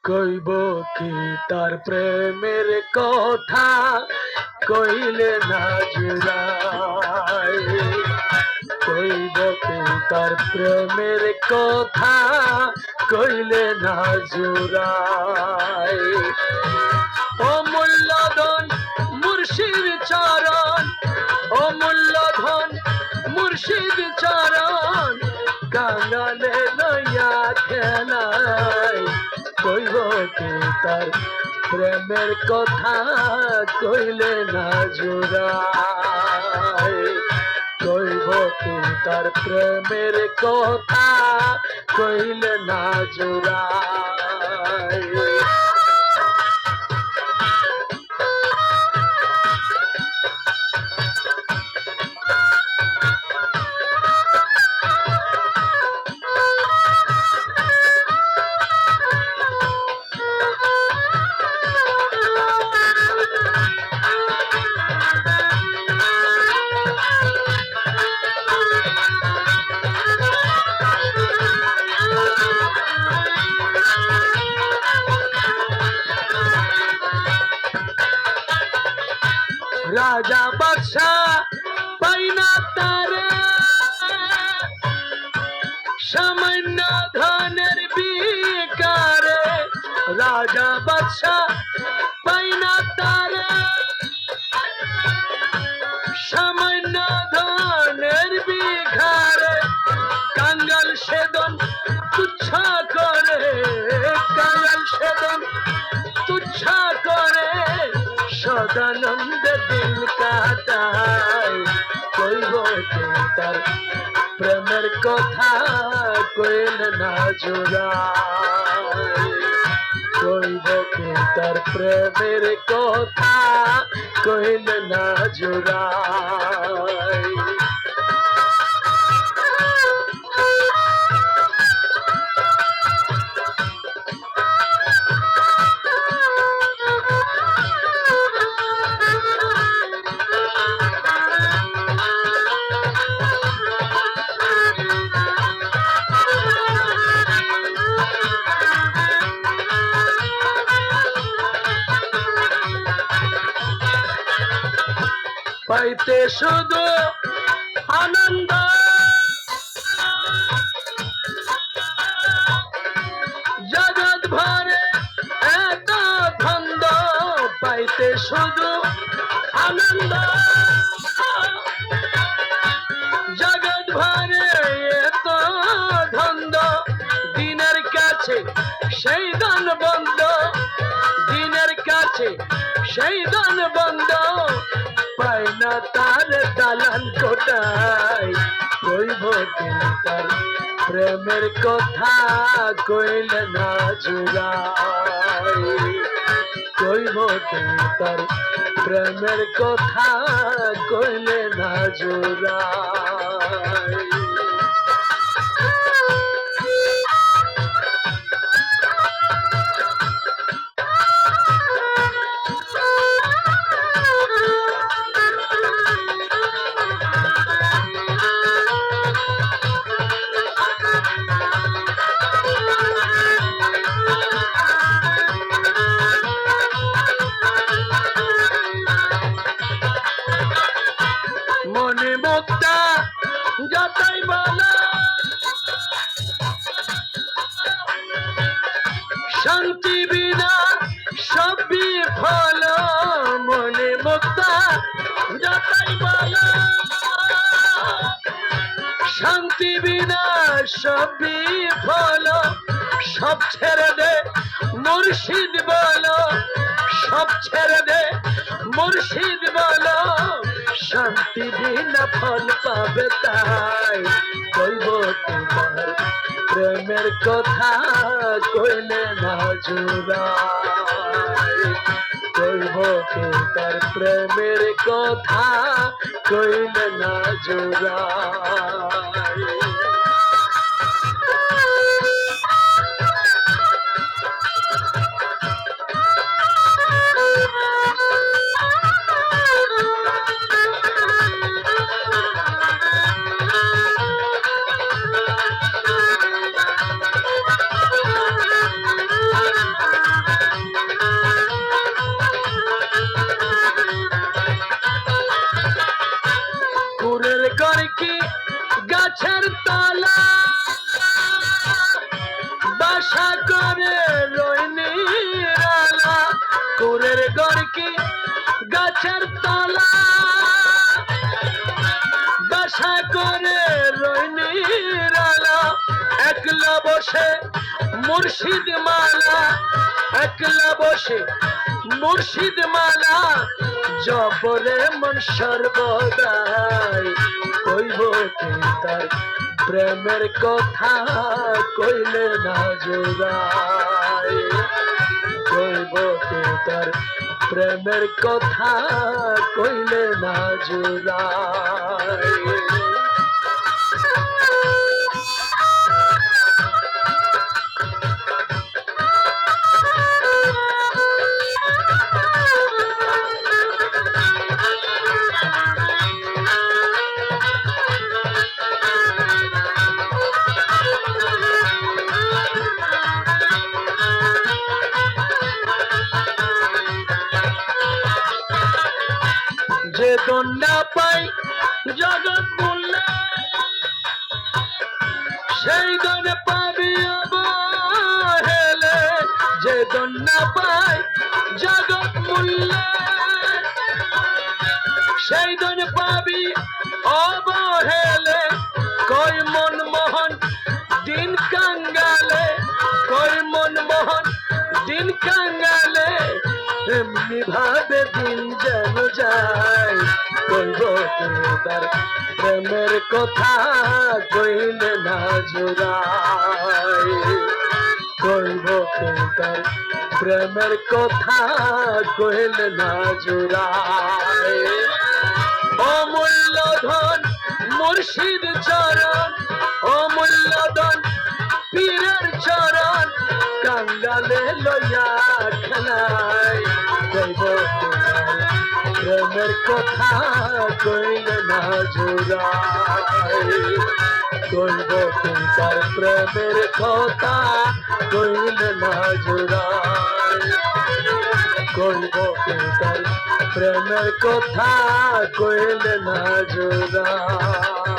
কইব কি তার প্রেমের কথা, কইলে না জুড়ায়। কইব কি তার প্রেমের কথা, কইলে না জুড়ায়। অমূল্য ধন মুর্শিদ চরণ, অমূল্য ধন মুর্শিদ চরণ, কাঙালে লইয়া খেলায়। কইব কি তার প্রেমের কথা, কইলে না জোড়ায়। কইব কি তার প্রেমের কথা, কইলে না জোড়ায়। রাজা বাদশাহ পাইনা তারে, সামান্য ধনের বিকারে। রাজা বাদশাহ পাইনা তারে, সামান্য ধনের বিকারে। কাঙ্গাল সেদন তুচ্ছ করে, কাঙ্গাল সেদন তুচ্ছ করে, সদানন্দে দিন কাটায়। কইব কি তার প্রেমের কথা, কইলে না জোড়ায়। কইব কি তার প্রেমের কথা, কইলে না জোড়ায়। পাইতে শুধু আনন্দ, জগৎ ভরে এত ধন্দ। পাইতে শুধু আনন্দ, জগৎ ভরে এত ধন্দ। দিনের কাছে সেই দান বন্ধ, দিনের কাছে সেই দান বন্ধ। পাই না তার দালান কোটায়। কইব কি তার প্রেমের কথা, কইলে না জোড়ায়। কইব কি তার প্রেমের কথা, কইলে না জোড়ায়। মনে মুক্তা যতই বলো, শান্তি বিনা সব বিফল। মনে মুক্তা যতই বলো, শান্তি বিনা সব বিফল। সব ছেড়ে দে মুর্শিদ বলো, সব ছেড়ে দে মুর্শিদ বলো। শান্তি বিনা ফল পাবে তাই। কইব তোমার প্রেমের কথা, কইলে না জোড়ায়। কইব কি তার প্রেমের কথা, কইলে না জোড়ায়। গড়কি গাছের তলা বাসা করে রইনি রালা একলা বসে মুর্শিদ মালা একলা বসে মুর্শিদ মালা জপরে মন সর্বদাই কইব কি তার প্রেমের কথা কইলে না জোড়াই কইব কি তার প্রেমের কথা কইলে না জোড়াই যে দন্ডা পাই জগৎ বললে সেই দন পাবি অবহেলে যে দন্ডা পাই জগৎ মূল্যে সেই দন পাবি অবহেলে কই মন মোহন দিন কাঙ্গালে কই মন মোহন দিন কাঙ্গালে এমনি ভাবে দিন যেন যায় কইব তার প্রেমের কথা কইলে না জোড়াই কইব তার প্রেমের কথা কইলে না জোড়াই অমূল্য ধন মুর্শিদ চরণ অমূল্য ধন পীরের চরণ কাঙ্গালে লইয়া খেলাই কইব প্রেমের কথা কইলে না জোড়াই কইব তার প্রেমের কথা কইলে না জোড়াই কইব তার প্রেমের কথা কইলে না জোড়াই